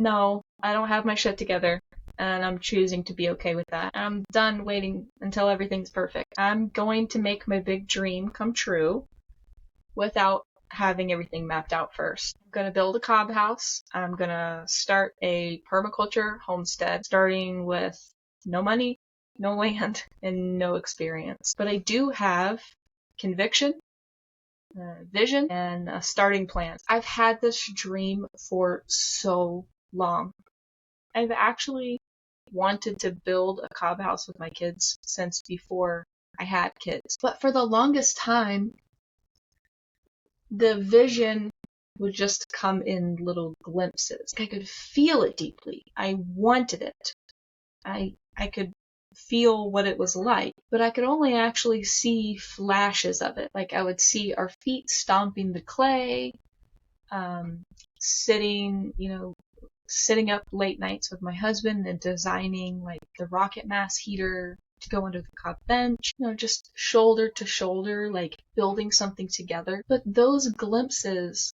No, I don't have my shit together, and I'm choosing to be okay with that. I'm done waiting until everything's perfect. I'm going to make my big dream come true without having everything mapped out first. I'm going to build a cob house. I'm going to start a permaculture homestead, starting with no money, no land, and no experience. But I do have conviction, vision, and a starting plan. I've had this dream for so long. I've actually wanted to build a cob house with my kids since before I had kids. But for the longest time, the vision would just come in little glimpses. I could feel it deeply. I wanted it. I could feel what it was like, but I could only actually see flashes of it. Like I would see our feet stomping the clay, sitting up late nights with my husband and designing like the rocket mass heater to go under the cob bench, just shoulder to shoulder, like building something together. But those glimpses,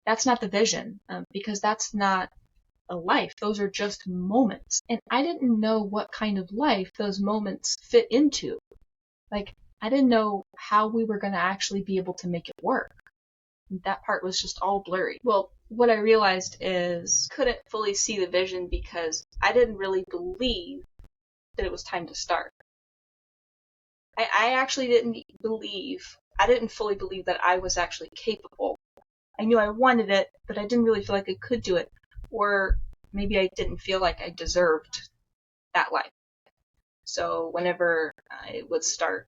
that's not the vision, because that's not a life. Those are just moments. And I didn't know what kind of life those moments fit into. Like, I didn't know how we were going to actually be able to make it work. That part was just all blurry. Well, what I realized is couldn't fully see the vision because I didn't really believe that it was time to start. I actually didn't fully believe that I was actually capable. I knew I wanted it, but I didn't really feel like I could do it. Or maybe I didn't feel like I deserved that life. So whenever it would start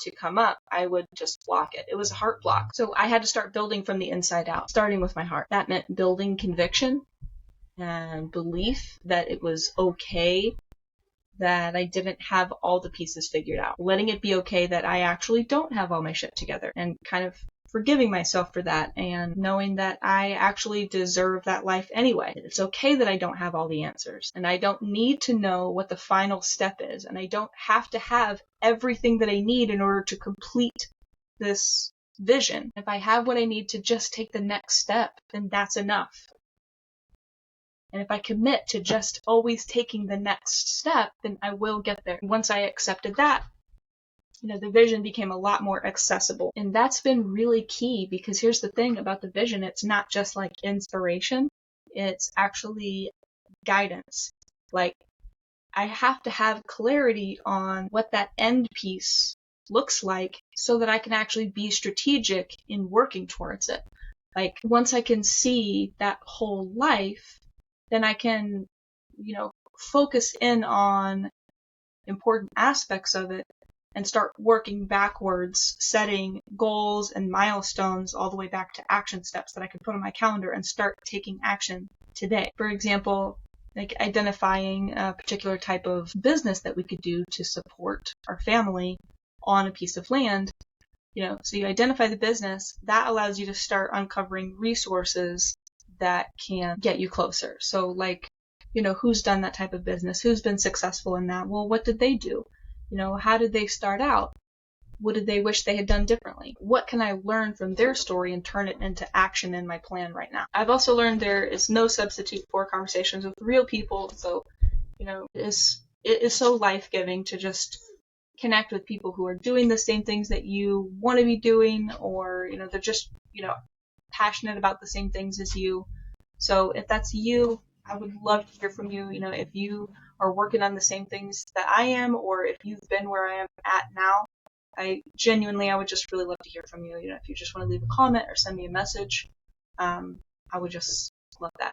to come up, I would just block it. It was a heart block. So I had to start building from the inside out, starting with my heart. That meant building conviction and belief that it was okay that I didn't have all the pieces figured out. Letting it be okay that I actually don't have all my shit together, and kind of forgiving myself for that and knowing that I actually deserve that life anyway. It's okay that I don't have all the answers, and I don't need to know what the final step is, and I don't have to have everything that I need in order to complete this vision. If I have what I need to just take the next step, then that's enough. And if I commit to just always taking the next step, then I will get there. Once I accepted that, the vision became a lot more accessible. And that's been really key, because here's the thing about the vision. It's not just like inspiration. It's actually guidance. Like, I have to have clarity on what that end piece looks like so that I can actually be strategic in working towards it. Like, once I can see that whole life, then I can, focus in on important aspects of it and start working backwards, setting goals and milestones all the way back to action steps that I can put on my calendar and start taking action today. For example, like identifying a particular type of business that we could do to support our family on a piece of land. So you identify the business, that allows you to start uncovering resources that can get you closer. So like, who's done that type of business? Who's been successful in that? Well, what did they do? How did they start out? What did they wish they had done differently? What can I learn from their story and turn it into action in my plan right now? I've also learned there is no substitute for conversations with real people. So, it is so life-giving to just connect with people who are doing the same things that you want to be doing, or, they're just, passionate about the same things as you. So if that's you, I would love to hear from you. If you are working on the same things that I am, or if you've been where I am at now, I would just really love to hear from you. If you just want to leave a comment or send me a message, I would just love that.